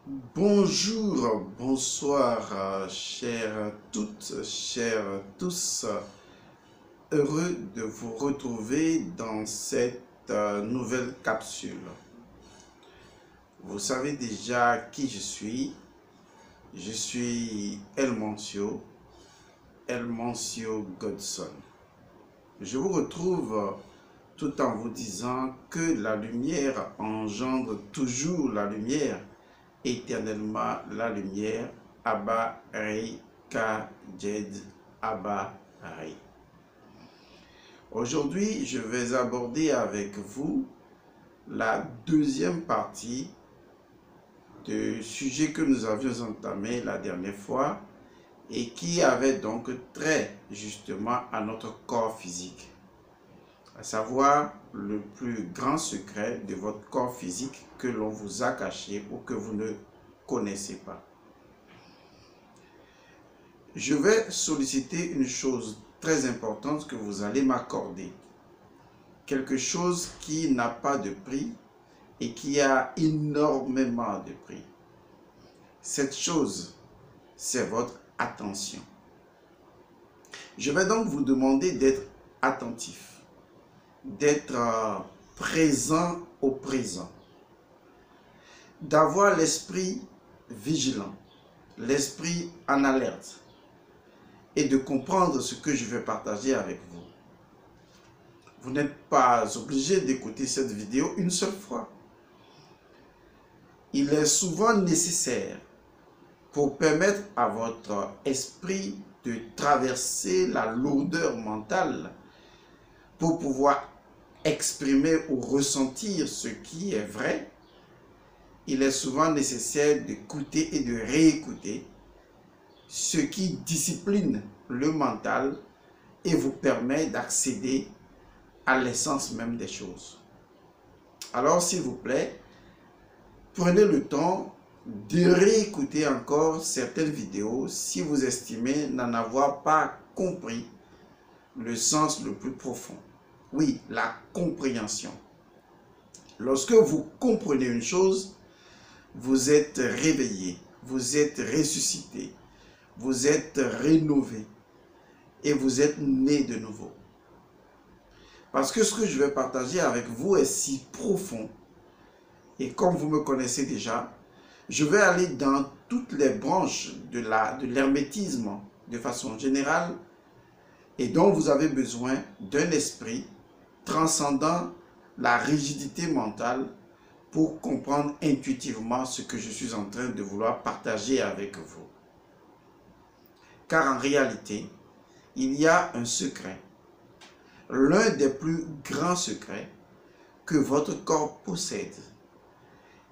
Bonjour, bonsoir, chères toutes, chers tous. Heureux de vous retrouver dans cette nouvelle capsule. Vous savez déjà qui je suis. Je suis El Mancio Godson. Je vous retrouve tout en vous disant que la lumière engendre toujours la lumière, éternellement la lumière. Abba Rei Kajed Abba Rei. Aujourd'hui, je vais aborder avec vous la deuxième partie du sujet que nous avions entamé la dernière fois et qui avait donc trait justement à notre corps physique, à savoir le plus grand secret de votre corps physique que l'on vous a caché ou que vous ne connaissez pas. Je vais solliciter une chose très importante que vous allez m'accorder. Quelque chose qui n'a pas de prix et qui a énormément de prix. Cette chose, c'est votre attention. Je vais donc vous demander d'être attentif, d'être présent au présent, d'avoir l'esprit vigilant, l'esprit en alerte et de comprendre ce que je vais partager avec vous. Vous n'êtes pas obligé d'écouter cette vidéo une seule fois. Il est souvent nécessaire pour permettre à votre esprit de traverser la lourdeur mentale pour pouvoir exprimer ou ressentir ce qui est vrai. Il est souvent nécessaire d'écouter et de réécouter, ce qui discipline le mental et vous permet d'accéder à l'essence même des choses. Alors, s'il vous plaît, prenez le temps de réécouter encore certaines vidéos si vous estimez n'en avoir pas compris le sens le plus profond. Oui, la compréhension. Lorsque vous comprenez une chose, vous êtes réveillé, vous êtes ressuscité, vous êtes rénové et vous êtes né de nouveau. Parce que ce que je vais partager avec vous est si profond. Et comme vous me connaissez déjà, je vais aller dans toutes les branches de l'hermétisme de façon générale. Et donc vous avez besoin d'un esprit transcendant la rigidité mentale pour comprendre intuitivement ce que je suis en train de vouloir partager avec vous. Car en réalité, il y a un secret. L'un des plus grands secrets que votre corps possède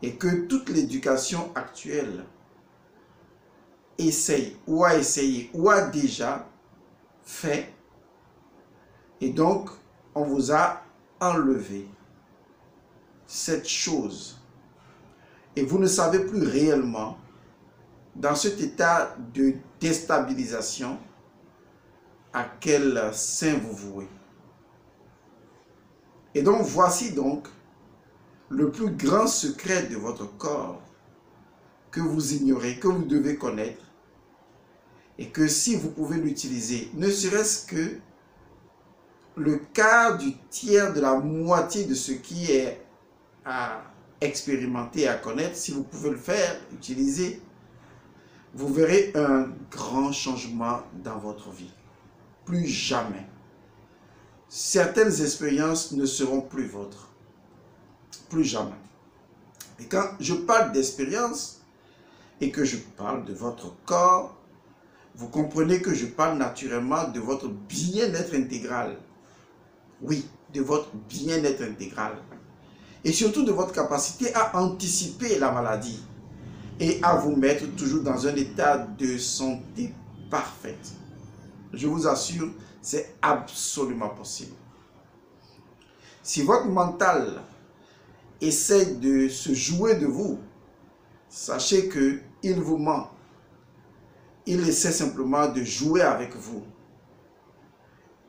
et que toute l'éducation actuelle essaye ou a essayé ou a déjà fait, et donc on vous a enlevé cette chose et vous ne savez plus réellement dans cet état de déstabilisation à quel sein vous vouez. Et donc voici donc le plus grand secret de votre corps que vous ignorez, que vous devez connaître et que si vous pouvez l'utiliser, ne serait-ce que le quart du tiers de la moitié de ce qui est à expérimenter, à connaître, si vous pouvez le faire, utiliser, vous verrez un grand changement dans votre vie. Plus jamais. Certaines expériences ne seront plus vôtres. Plus jamais. Et quand je parle d'expérience et que je parle de votre corps, vous comprenez que je parle naturellement de votre bien-être intégral. Oui, de votre bien-être intégral. Et surtout de votre capacité à anticiper la maladie et à vous mettre toujours dans un état de santé parfaite. Je vous assure, c'est absolument possible. Si votre mental essaie de se jouer de vous, sachez qu'il vous ment. Il essaie simplement de jouer avec vous.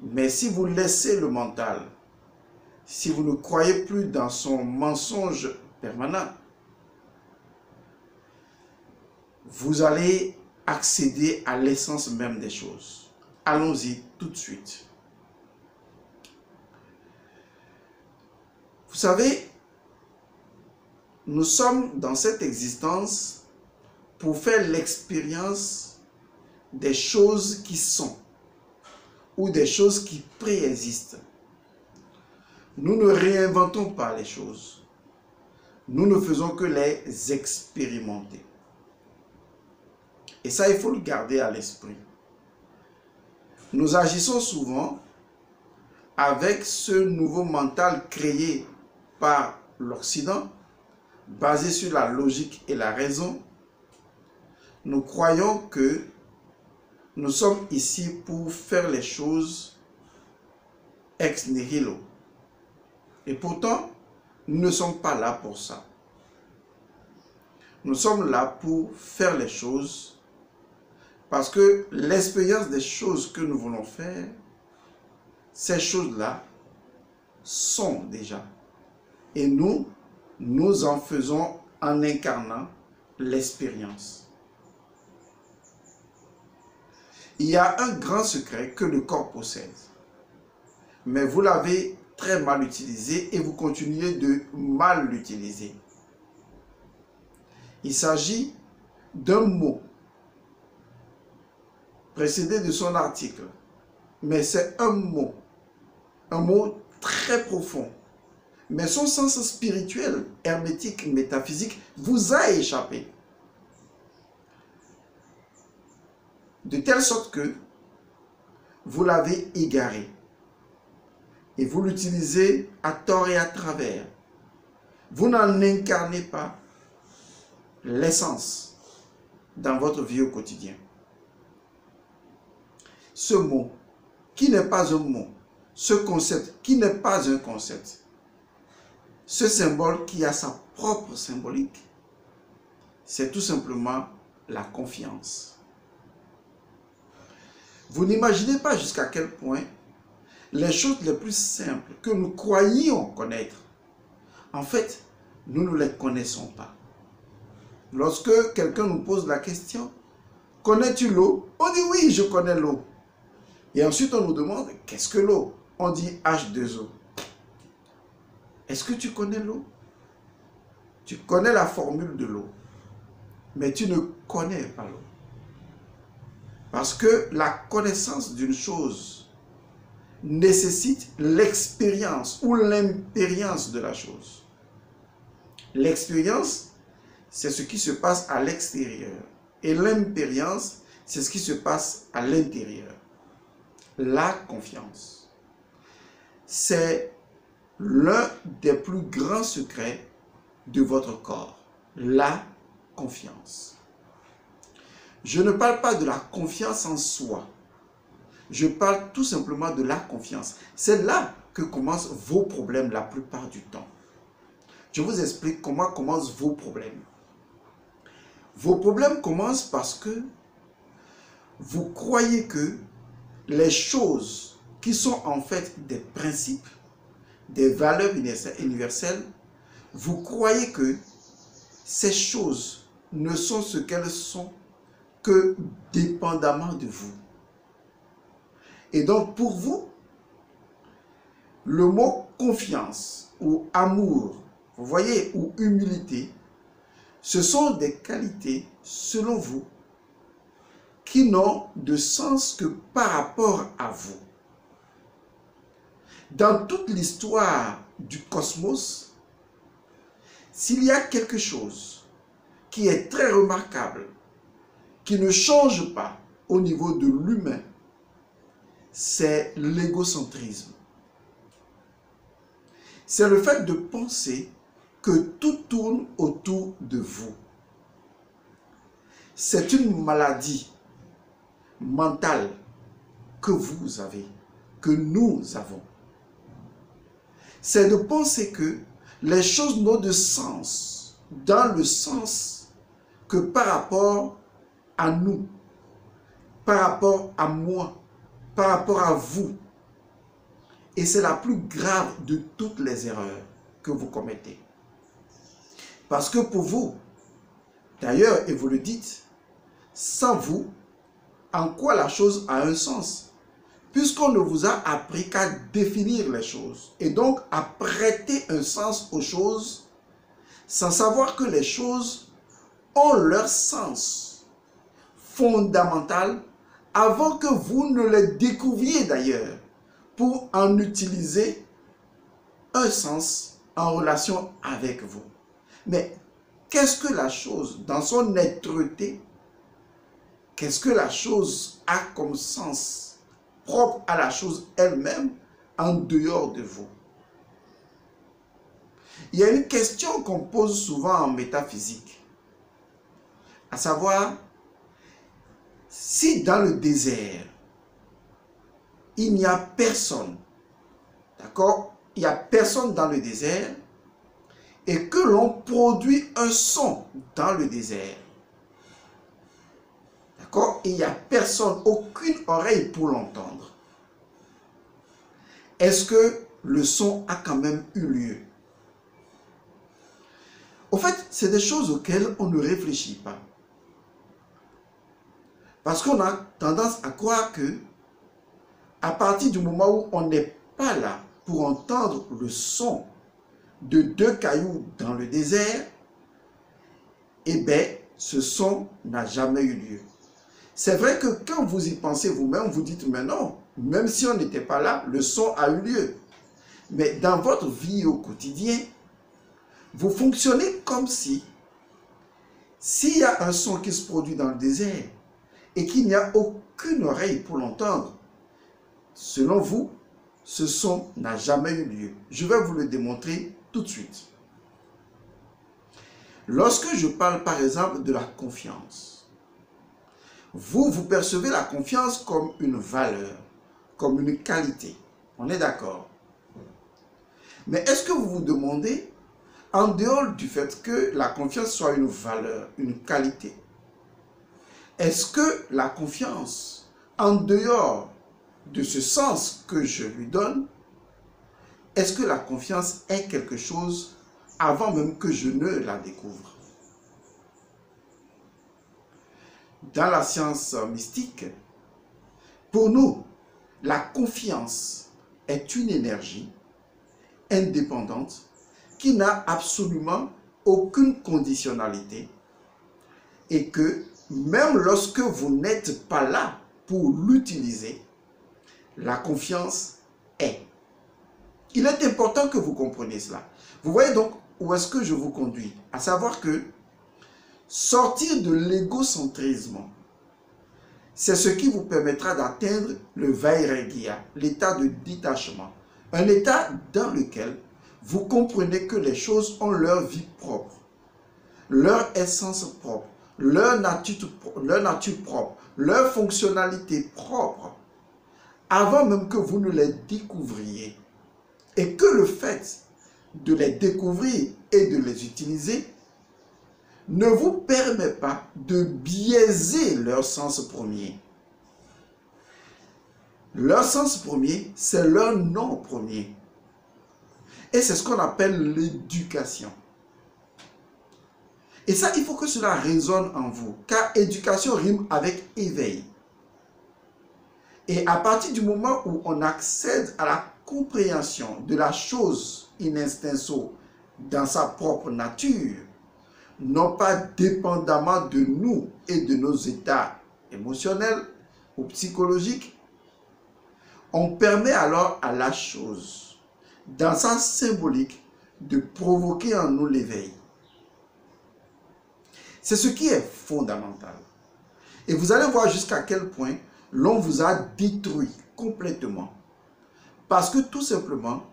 Mais si vous laissez le mental, si vous ne croyez plus dans son mensonge permanent, vous allez accéder à l'essence même des choses. Allons-y tout de suite. Vous savez, nous sommes dans cette existence pour faire l'expérience des choses qui sont ou des choses qui préexistent. Nous ne réinventons pas les choses. Nous ne faisons que les expérimenter. Et ça, il faut le garder à l'esprit. Nous agissons souvent avec ce nouveau mental créé par l'Occident, basé sur la logique et la raison. Nous croyons que nous sommes ici pour faire les choses ex nihilo. Et pourtant, nous ne sommes pas là pour ça. Nous sommes là pour faire les choses parce que l'expérience des choses que nous voulons faire, ces choses-là sont déjà. Et nous en faisons en incarnant l'expérience. Il y a un grand secret que le corps possède. Mais vous l'avez très mal utilisé et vous continuez de mal l'utiliser. Il s'agit d'un mot précédé de son article. Mais c'est un mot très profond. Mais son sens spirituel, hermétique, métaphysique vous a échappé. De telle sorte que vous l'avez égaré. Et vous l'utilisez à tort et à travers. Vous n'en incarnez pas l'essence dans votre vie au quotidien. Ce mot, qui n'est pas un mot, ce concept, qui n'est pas un concept, ce symbole qui a sa propre symbolique, c'est tout simplement la confiance. Vous n'imaginez pas jusqu'à quel point les choses les plus simples que nous croyions connaître, en fait, nous ne les connaissons pas. Lorsque quelqu'un nous pose la question, « Connais-tu l'eau ?» On dit « Oui, je connais l'eau. » Et ensuite, on nous demande « Qu'est-ce que l'eau ?» On dit « H2O. » Est-ce que tu connais l'eau? Tu connais la formule de l'eau, mais tu ne connais pas l'eau. Parce que la connaissance d'une chose nécessite l'expérience ou l'impérience de la chose. L'expérience, c'est ce qui se passe à l'extérieur. Et l'impérience, c'est ce qui se passe à l'intérieur. La confiance, c'est l'un des plus grands secrets de votre corps. La confiance. Je ne parle pas de la confiance en soi. Je parle tout simplement de la confiance. C'est là que commencent vos problèmes la plupart du temps. Je vous explique comment commencent vos problèmes. Vos problèmes commencent parce que vous croyez que les choses qui sont en fait des principes, des valeurs universelles, vous croyez que ces choses ne sont ce qu'elles sont que dépendamment de vous. Et donc pour vous, le mot confiance ou amour, vous voyez, ou humilité, ce sont des qualités, selon vous, qui n'ont de sens que par rapport à vous. Dans toute l'histoire du cosmos, s'il y a quelque chose qui est très remarquable, qui ne change pas au niveau de l'humain, c'est l'égocentrisme. C'est le fait de penser que tout tourne autour de vous. C'est une maladie mentale que vous avez, que nous avons. C'est de penser que les choses n'ont de sens dans le sens que par rapport à nous, par rapport à moi, par rapport à vous. Et c'est la plus grave de toutes les erreurs que vous commettez. Parce que pour vous, d'ailleurs, et vous le dites, sans vous, en quoi la chose a un sens? Puisqu'on ne vous a appris qu'à définir les choses et donc à prêter un sens aux choses sans savoir que les choses ont leur sens fondamental avant que vous ne les découvriez d'ailleurs pour en utiliser un sens en relation avec vous. Mais qu'est-ce que la chose dans son êtreté? Qu'est-ce que la chose a comme sens propre à la chose elle-même en dehors de vous? Il y a une question qu'on pose souvent en métaphysique, à savoir, si dans le désert, il n'y a personne, d'accord? Il n'y a personne dans le désert et que l'on produit un son dans le désert, d'accord? Il n'y a personne, aucune oreille pour l'entendre. Est-ce que le son a quand même eu lieu? Au fait, c'est des choses auxquelles on ne réfléchit pas. Parce qu'on a tendance à croire que, à partir du moment où on n'est pas là pour entendre le son de deux cailloux dans le désert, eh bien, ce son n'a jamais eu lieu. C'est vrai que quand vous y pensez vous-même, vous dites, mais non, même si on n'était pas là, le son a eu lieu. Mais dans votre vie au quotidien, vous fonctionnez comme si, s'il y a un son qui se produit dans le désert et qu'il n'y a aucune oreille pour l'entendre, selon vous, ce son n'a jamais eu lieu. Je vais vous le démontrer tout de suite. Lorsque je parle par exemple de la confiance, vous percevez la confiance comme une valeur, comme une qualité. On est d'accord? Mais est-ce que vous vous demandez, en dehors du fait que la confiance soit une valeur, une qualité, est-ce que la confiance, en dehors de ce sens que je lui donne, est-ce que la confiance est quelque chose avant même que je ne la découvre? Dans la science mystique, pour nous, la confiance est une énergie indépendante qui n'a absolument aucune conditionnalité et que même lorsque vous n'êtes pas là pour l'utiliser, la confiance est. Il est important que vous compreniez cela. Vous voyez donc où est-ce que je vous conduis? À savoir que sortir de l'égocentrisme, c'est ce qui vous permettra d'atteindre le Vairagya, l'état de détachement. Un état dans lequel vous comprenez que les choses ont leur vie propre, leur essence propre, leur nature propre, leur fonctionnalité propre, avant même que vous ne les découvriez. Et que le fait de les découvrir et de les utiliser ne vous permet pas de biaiser leur sens premier. Leur sens premier, c'est leur nom premier. Et c'est ce qu'on appelle l'éducation. Et ça, il faut que cela résonne en vous, car éducation rime avec éveil. Et à partir du moment où on accède à la compréhension de la chose in extenso dans sa propre nature, non pas dépendamment de nous et de nos états émotionnels ou psychologiques, on permet alors à la chose, dans sa symbolique, de provoquer en nous l'éveil. C'est ce qui est fondamental. Et vous allez voir jusqu'à quel point l'on vous a détruit complètement. Parce que tout simplement,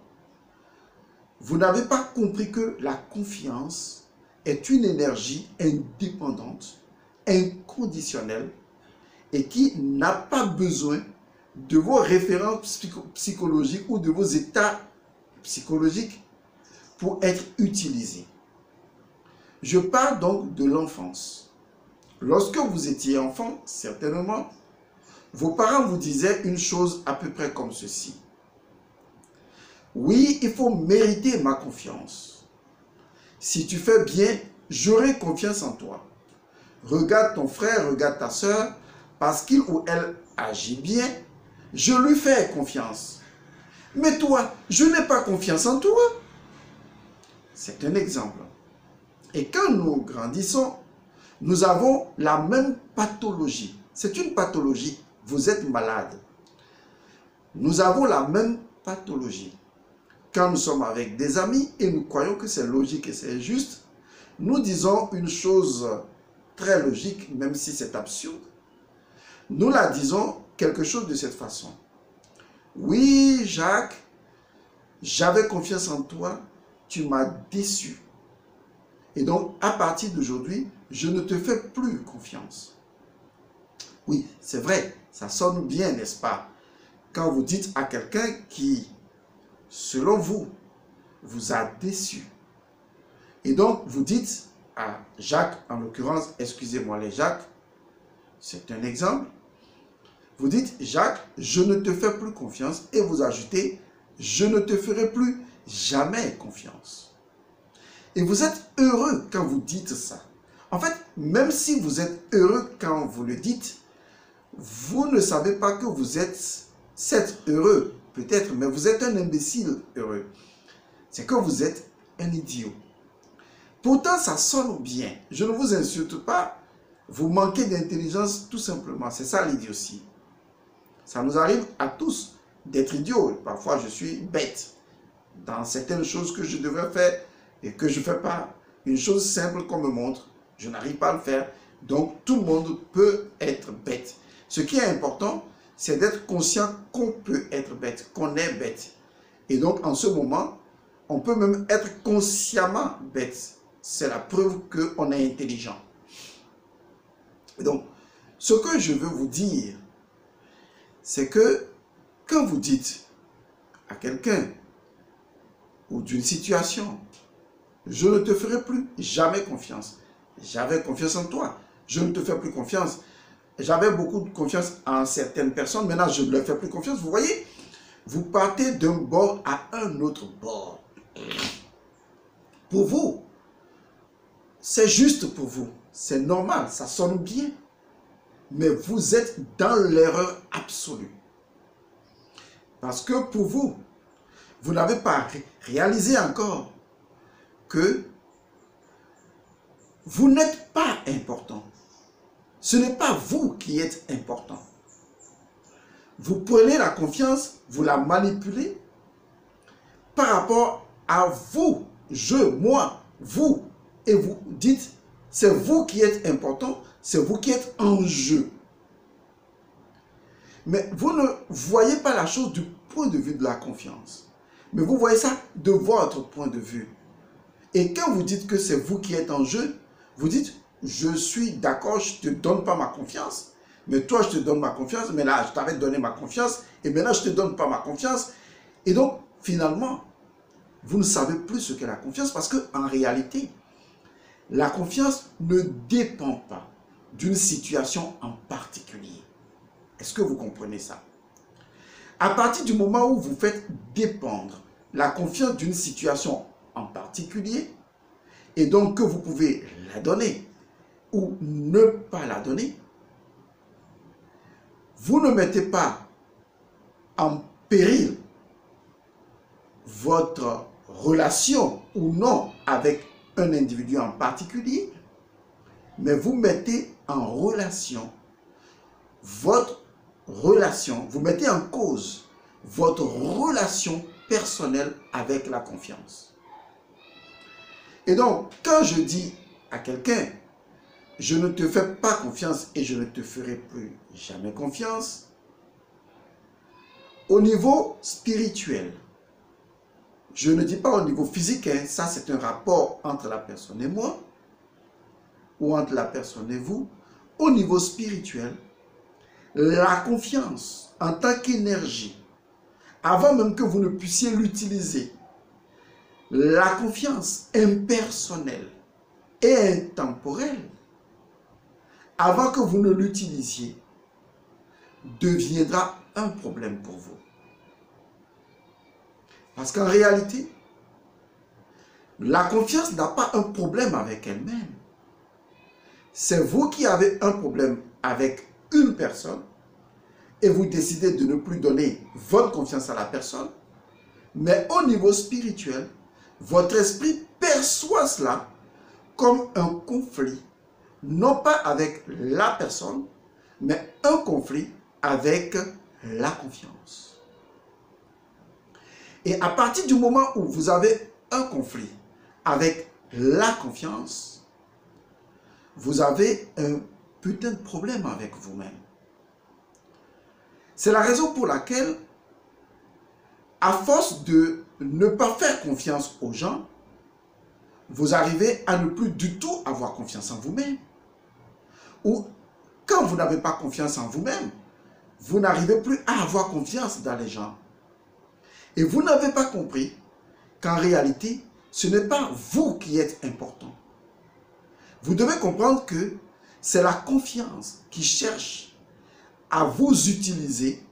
vous n'avez pas compris que la confiance est une énergie indépendante, inconditionnelle, et qui n'a pas besoin de vos références psychologiques ou de vos états psychologiques pour être utilisée. Je parle donc de l'enfance. Lorsque vous étiez enfant, certainement, vos parents vous disaient une chose à peu près comme ceci. Oui, il faut mériter ma confiance. Si tu fais bien, j'aurai confiance en toi. regarde ton frère, regarde ta soeur, parce qu'il ou elle agit bien, je lui fais confiance. Mais toi, je n'ai pas confiance en toi. C'est un exemple. Et quand nous grandissons, nous avons la même pathologie. C'est une pathologie. Vous êtes malade. Nous avons la même pathologie. Quand nous sommes avec des amis et nous croyons que c'est logique et c'est juste, nous disons une chose très logique, même si c'est absurde. Nous la disons quelque chose de cette façon. Oui, Jacques, j'avais confiance en toi, tu m'as déçu. Et donc, à partir d'aujourd'hui, je ne te fais plus confiance. Oui, c'est vrai, ça sonne bien, n'est-ce pas? Quand vous dites à quelqu'un qui, selon vous, vous a déçu. Et donc, vous dites à Jacques, en l'occurrence, excusez-moi les Jacques, c'est un exemple. Vous dites, Jacques, je ne te fais plus confiance. Et vous ajoutez, je ne te ferai plus jamais confiance. Et vous êtes heureux quand vous dites ça. En fait, même si vous êtes heureux quand vous le dites, vous ne savez pas que vous êtes heureux, peut-être, mais vous êtes un imbécile heureux. C'est que vous êtes un idiot. Pourtant, ça sonne bien. Je ne vous insulte pas. Vous manquez d'intelligence tout simplement. C'est ça l'idiotie. Ça nous arrive à tous d'être idiots. Parfois, je suis bête dans certaines choses que je devrais faire et que je ne fais pas. Une chose simple qu'on me montre, je n'arrive pas à le faire. Donc, tout le monde peut être bête. Ce qui est important, c'est d'être conscient qu'on peut être bête, qu'on est bête. Et donc, en ce moment, on peut même être consciemment bête. C'est la preuve qu'on est intelligent. Donc, ce que je veux vous dire, c'est que quand vous dites à quelqu'un ou d'une situation, je ne te ferai plus jamais confiance. J'avais confiance en toi. Je ne te fais plus confiance. J'avais beaucoup de confiance en certaines personnes. Maintenant, je ne leur fais plus confiance. Vous voyez, vous partez d'un bord à un autre bord. Pour vous, c'est juste pour vous. C'est normal, ça sonne bien. Mais vous êtes dans l'erreur absolue. Parce que pour vous, vous n'avez pas réalisé encore que vous n'êtes pas important. Ce n'est pas vous qui êtes important. Vous prenez la confiance, vous la manipulez par rapport à vous, je, moi, vous. Et vous dites, c'est vous qui êtes important, c'est vous qui êtes en jeu. Mais vous ne voyez pas la chose du point de vue de la confiance. Mais vous voyez ça de votre point de vue. Et quand vous dites que c'est vous qui êtes en jeu, vous dites, je suis d'accord, je ne te donne pas ma confiance. Mais toi, je te donne ma confiance. Mais là, je t'avais donné ma confiance. Et maintenant, je ne te donne pas ma confiance. Et donc, finalement, vous ne savez plus ce qu'est la confiance. Parce qu'en réalité, la confiance ne dépend pas d'une situation en particulier. Est-ce que vous comprenez ça? À partir du moment où vous faites dépendre la confiance d'une situation en particulier, et donc que vous pouvez la donner ou ne pas la donner, vous ne mettez pas en péril votre relation ou non avec un individu en particulier, mais vous mettez en relation votre relation, vous mettez en cause votre relation personnelle avec la confiance. Et donc, quand je dis à quelqu'un, je ne te fais pas confiance et je ne te ferai plus jamais confiance, au niveau spirituel, je ne dis pas au niveau physique, hein, ça c'est un rapport entre la personne et moi, ou entre la personne et vous. Au niveau spirituel, la confiance en tant qu'énergie, avant même que vous ne puissiez l'utiliser, la confiance impersonnelle et intemporelle, avant que vous ne l'utilisiez, deviendra un problème pour vous. Parce qu'en réalité, la confiance n'a pas un problème avec elle-même. c'est vous qui avez un problème avec une personne et vous décidez de ne plus donner votre confiance à la personne, mais au niveau spirituel, votre esprit perçoit cela comme un conflit, non pas avec la personne, mais un conflit avec la confiance. Et à partir du moment où vous avez un conflit avec la confiance, vous avez un putain de problème avec vous-même. C'est la raison pour laquelle, à force de ne pas faire confiance aux gens, vous arrivez à ne plus du tout avoir confiance en vous-même. Ou quand vous n'avez pas confiance en vous-même, vous n'arrivez plus à avoir confiance dans les gens. Et vous n'avez pas compris qu'en réalité, ce n'est pas vous qui êtes important. Vous devez comprendre que c'est la confiance qui cherche à vous utiliser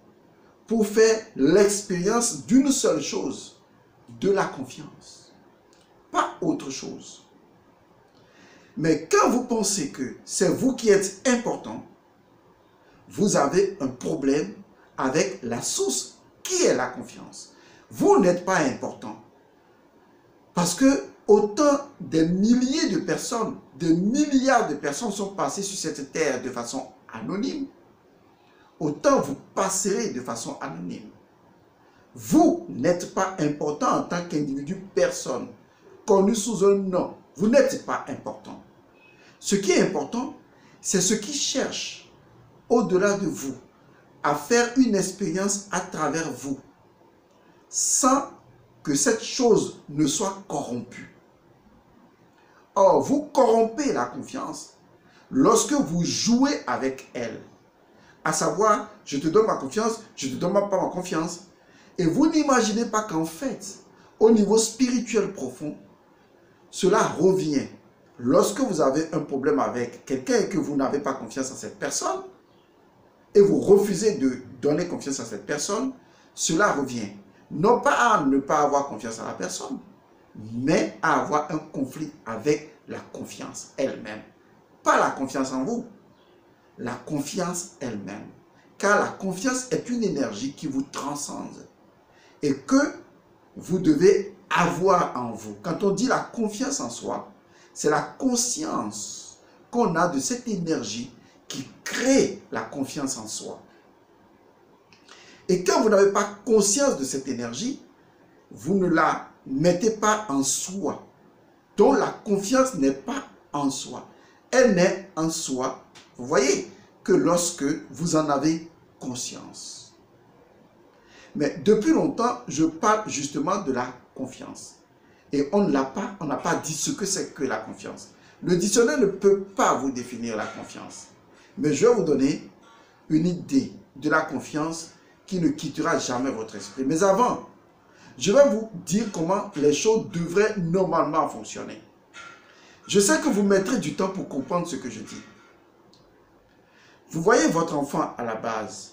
pour faire l'expérience d'une seule chose, de la confiance. Pas autre chose. Mais quand vous pensez que c'est vous qui êtes important, vous avez un problème avec la source qui est la confiance. Vous n'êtes pas important. Parce que autant des milliers de personnes, des milliards de personnes sont passées sur cette terre de façon anonyme, autant vous passerez de façon anonyme. Vous n'êtes pas important en tant qu'individu, personne, connu sous un nom. Vous n'êtes pas important. Ce qui est important, c'est ce qui cherche au-delà de vous à faire une expérience à travers vous, sans que cette chose ne soit corrompue. Or, vous corrompez la confiance lorsque vous jouez avec elle. À savoir, je te donne ma confiance, je ne te donne pas ma confiance. Et vous n'imaginez pas qu'en fait, au niveau spirituel profond, cela revient. Lorsque vous avez un problème avec quelqu'un et que vous n'avez pas confiance en cette personne, et vous refusez de donner confiance à cette personne, cela revient. Non pas à ne pas avoir confiance à la personne, mais à avoir un conflit avec la confiance elle-même. Pas la confiance en vous, la confiance elle-même. Car la confiance est une énergie qui vous transcende et que vous devez avoir en vous. Quand on dit la confiance en soi, c'est la conscience qu'on a de cette énergie qui crée la confiance en soi. Et quand vous n'avez pas conscience de cette énergie, vous ne la mettez pas en soi. Donc la confiance n'est pas en soi. Elle n'est en soi, vous voyez, que lorsque vous en avez conscience. Mais depuis longtemps, je parle justement de la confiance. Et on n'a pas dit ce que c'est que la confiance. Le dictionnaire ne peut pas vous définir la confiance. Mais je vais vous donner une idée de la confiance qui ne quittera jamais votre esprit. Mais avant, je vais vous dire comment les choses devraient normalement fonctionner. Je sais que vous mettrez du temps pour comprendre ce que je dis. Vous voyez votre enfant à la base.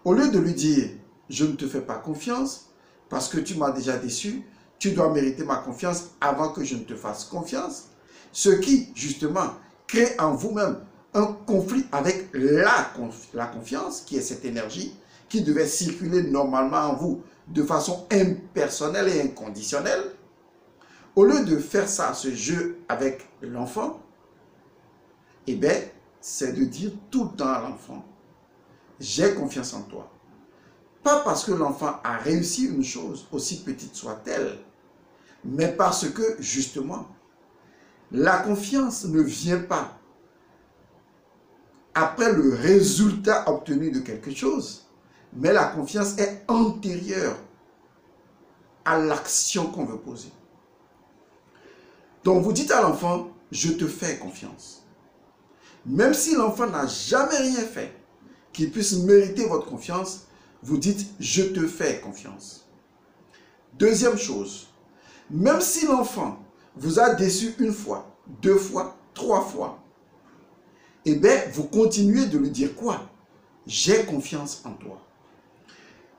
Au lieu de lui dire « je ne te fais pas confiance parce que tu m'as déjà déçu, tu dois mériter ma confiance avant que je ne te fasse confiance », ce qui, justement, crée en vous-même un conflit avec la confiance, qui est cette énergie qui devait circuler normalement en vous de façon impersonnelle et inconditionnelle. Au lieu de faire ça, ce jeu avec l'enfant, eh bien, c'est de dire tout le temps à l'enfant, j'ai confiance en toi. Pas parce que l'enfant a réussi une chose, aussi petite soit-elle, mais parce que, justement, la confiance ne vient pas après le résultat obtenu de quelque chose, mais la confiance est antérieure à l'action qu'on veut poser. Donc vous dites à l'enfant, je te fais confiance. Même si l'enfant n'a jamais rien fait qui puisse mériter votre confiance, vous dites, je te fais confiance. Deuxième chose, même si l'enfant vous a déçu une fois, 2 fois, 3 fois, eh bien, vous continuez de lui dire quoi? J'ai confiance en toi.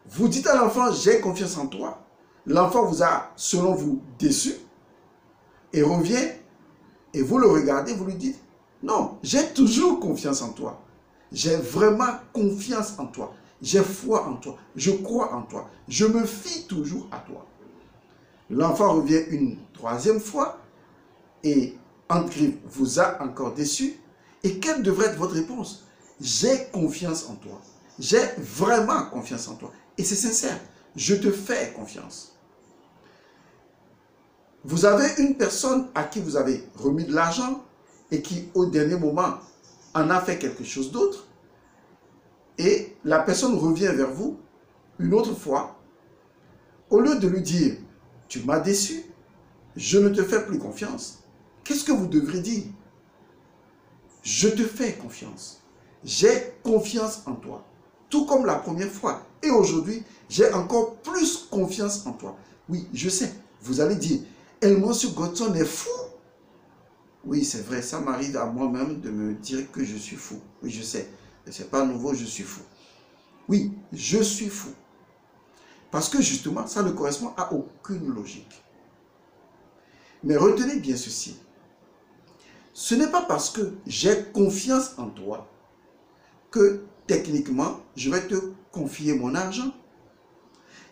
Vous dites à l'enfant, j'ai confiance en toi. L'enfant vous a, selon vous, déçu et revient et vous le regardez, vous lui dites, Non, j'ai toujours confiance en toi. J'ai vraiment confiance en toi. J'ai foi en toi. Je crois en toi. Je me fie toujours à toi. L'enfant revient une troisième fois et entre griffes vous a encore déçu. Et quelle devrait être votre réponse? J'ai confiance en toi. J'ai vraiment confiance en toi. Et c'est sincère. Je te fais confiance. Vous avez une personne à qui vous avez remis de l'argent et qui, au dernier moment, en a fait quelque chose d'autre. Et la personne revient vers vous une autre fois. Au lieu de lui dire, tu m'as déçu, je ne te fais plus confiance. Qu'est-ce que vous devrez dire? Je te fais confiance. J'ai confiance en toi. Tout comme la première fois. Et aujourd'hui, j'ai encore plus confiance en toi. Oui, je sais. Vous allez dire, Elmosiu Godson est fou. Oui, c'est vrai. Ça m'arrive à moi-même de me dire que je suis fou. Oui, je sais. Ce n'est pas nouveau, je suis fou. Oui, je suis fou. Parce que justement, ça ne correspond à aucune logique. Mais retenez bien ceci. Ce n'est pas parce que j'ai confiance en toi que techniquement, je vais te confier mon argent.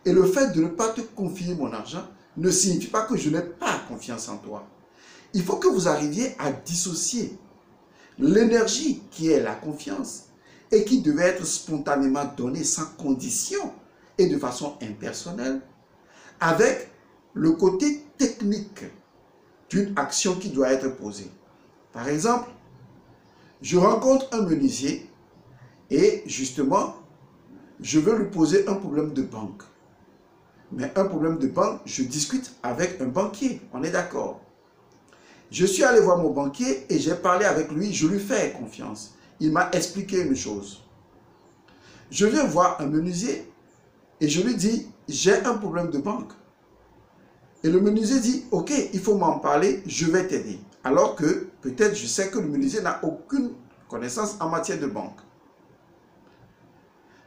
Et le fait de ne pas te confier mon argent ne signifie pas que je n'ai pas confiance en toi. Il faut que vous arriviez à dissocier l'énergie qui est la confiance et qui devait être spontanément donnée sans condition et de façon impersonnelle avec le côté technique d'une action qui doit être posée. Par exemple, je rencontre un menuisier et justement, je veux lui poser un problème de banque. Mais un problème de banque, je discute avec un banquier, on est d'accord. Je suis allé voir mon banquier et j'ai parlé avec lui, je lui fais confiance. Il m'a expliqué une chose. Je viens voir un menuisier et je lui dis, j'ai un problème de banque. Et le menuisier dit, ok, il faut m'en parler, je vais t'aider. Alors que peut-être je sais que le menuisier n'a aucune connaissance en matière de banque.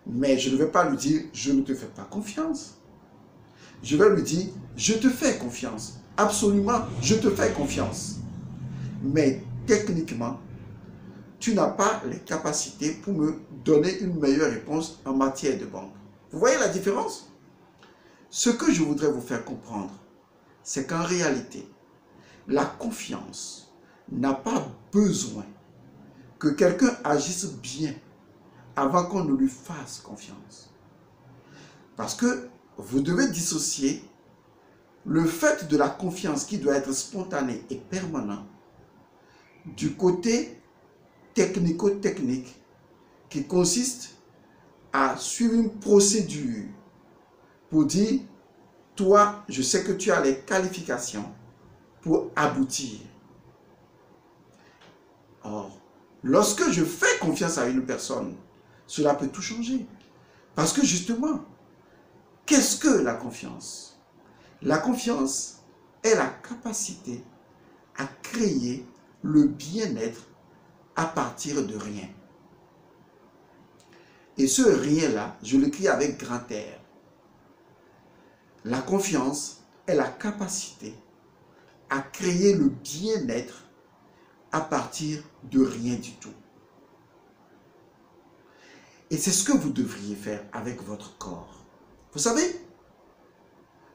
Mais je ne vais pas lui dire, je ne te fais pas confiance. Je vais lui dire, je te fais confiance. Absolument, je te fais confiance. Mais techniquement, tu n'as pas les capacités pour me donner une meilleure réponse en matière de banque. Vous voyez la différence? Ce que je voudrais vous faire comprendre, c'est qu'en réalité, la confiance n'a pas besoin que quelqu'un agisse bien avant qu'on ne lui fasse confiance. Parce que vous devez dissocier le fait de la confiance qui doit être spontanée et permanente du côté technico-technique qui consiste à suivre une procédure pour dire, toi, je sais que tu as les qualifications pour aboutir. Or, lorsque je fais confiance à une personne, cela peut tout changer. Parce que justement, qu'est-ce que la confiance? La confiance est la capacité à créer le bien-être à partir de rien. Et ce rien-là, je l'écris avec grand R. La confiance est la capacité à créer le bien-être à partir de rien du tout. Et c'est ce que vous devriez faire avec votre corps. Vous savez,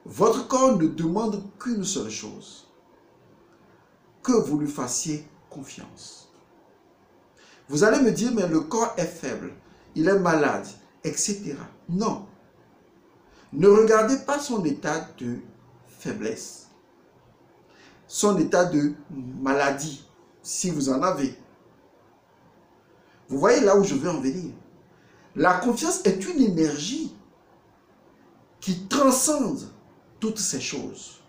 votre corps ne demande qu'une seule chose, que vous lui fassiez confiance. Vous allez me dire, mais le corps est faible, il est malade, etc. Non. Ne regardez pas son état de faiblesse, son état de maladie, si vous en avez. Vous voyez là où je veux en venir. La confiance est une énergie qui transcende toutes ces choses.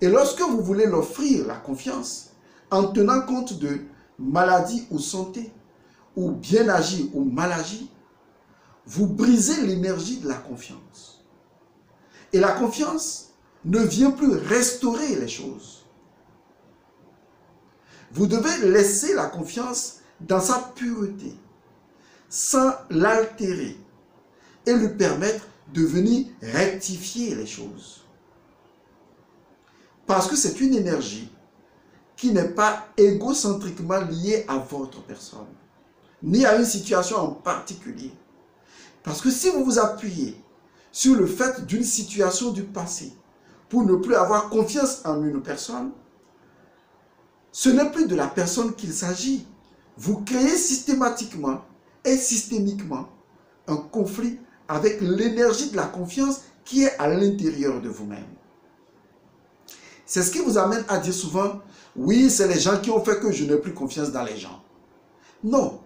Et lorsque vous voulez l'offrir, la confiance, en tenant compte de maladie ou santé, ou bien agir ou mal agir, vous brisez l'énergie de la confiance. Et la confiance ne vient plus restaurer les choses. Vous devez laisser la confiance dans sa pureté, sans l'altérer, et lui permettre de venir rectifier les choses. Parce que c'est une énergie qui n'est pas égocentriquement lié à votre personne, ni à une situation en particulier. Parce que si vous vous appuyez sur le fait d'une situation du passé pour ne plus avoir confiance en une personne, ce n'est plus de la personne qu'il s'agit. Vous créez systématiquement et systémiquement un conflit avec l'énergie de la confiance qui est à l'intérieur de vous-même. C'est ce qui vous amène à dire souvent, oui, c'est les gens qui ont fait que je n'ai plus confiance dans les gens. Non,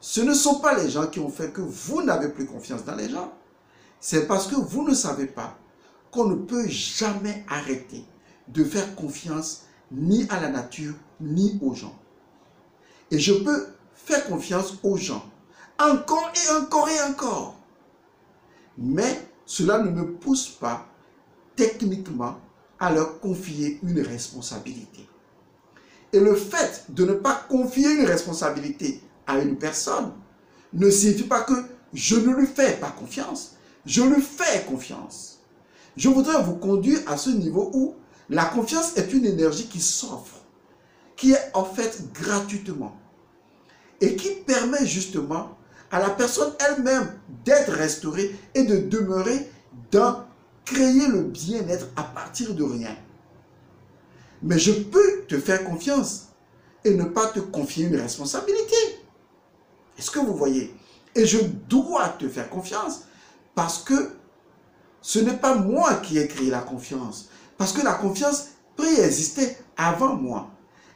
ce ne sont pas les gens qui ont fait que vous n'avez plus confiance dans les gens. C'est parce que vous ne savez pas qu'on ne peut jamais arrêter de faire confiance ni à la nature, ni aux gens. Et je peux faire confiance aux gens, encore et encore et encore. Mais cela ne me pousse pas techniquement à leur confier une responsabilité. Et le fait de ne pas confier une responsabilité à une personne ne signifie pas que je ne lui fais pas confiance. Je lui fais confiance. Je voudrais vous conduire à ce niveau où la confiance est une énergie qui s'offre, qui est offerte gratuitement et qui permet justement à la personne elle-même d'être restaurée et de demeurer dans créer le bien-être à partir de rien. Mais je peux te faire confiance et ne pas te confier une responsabilité. Est-ce que vous voyez? Et je dois te faire confiance parce que ce n'est pas moi qui ai créé la confiance. Parce que la confiance préexistait avant moi.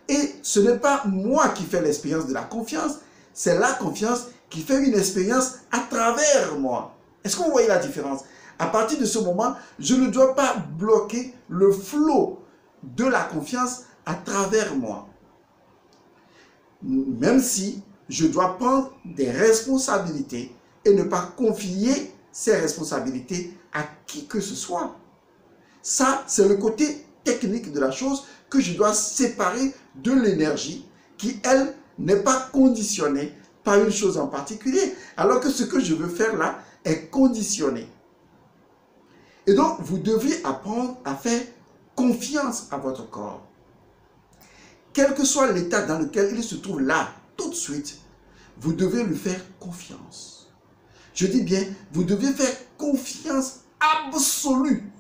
Et ce n'est pas moi qui fais l'expérience de la confiance, c'est la confiance qui fait une expérience à travers moi. Est-ce que vous voyez la différence? À partir de ce moment, je ne dois pas bloquer le flot de la confiance à travers moi. Même si je dois prendre des responsabilités et ne pas confier ces responsabilités à qui que ce soit. Ça, c'est le côté technique de la chose que je dois séparer de l'énergie qui, elle, n'est pas conditionnée par une chose en particulier, alors que ce que je veux faire là est conditionné. Et donc, vous devez apprendre à faire confiance à votre corps. Quel que soit l'état dans lequel il se trouve là, tout de suite, vous devez lui faire confiance. Je dis bien, vous devez faire confiance absolue.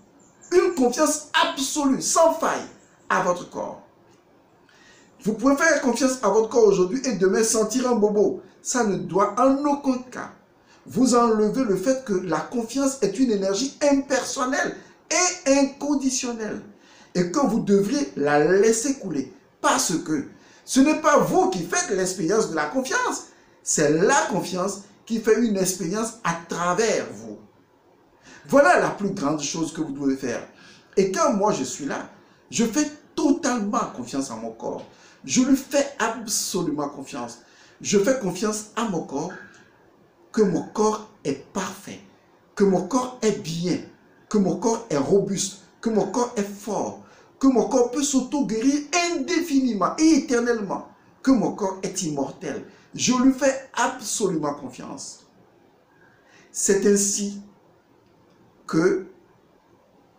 Une confiance absolue, sans faille, à votre corps. Vous pouvez faire confiance à votre corps aujourd'hui et demain sentir un bobo. Ça ne doit en aucun cas vous enlever le fait que la confiance est une énergie impersonnelle et inconditionnelle. Et que vous devriez la laisser couler. Parce que ce n'est pas vous qui faites l'expérience de la confiance. C'est la confiance qui fait une expérience à travers vous. Voilà la plus grande chose que vous devez faire. Et quand moi je suis là, je fais totalement confiance à mon corps. Je lui fais absolument confiance. Je fais confiance à mon corps, que mon corps est parfait, que mon corps est bien, que mon corps est robuste, que mon corps est fort, que mon corps peut s'auto-guérir indéfiniment et éternellement, que mon corps est immortel. Je lui fais absolument confiance. C'est ainsi que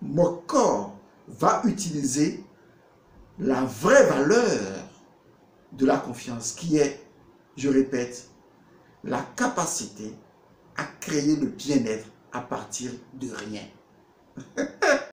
mon corps va utiliser la vraie valeur de la confiance qui est, je répète, la capacité à créer le bien-être à partir de rien.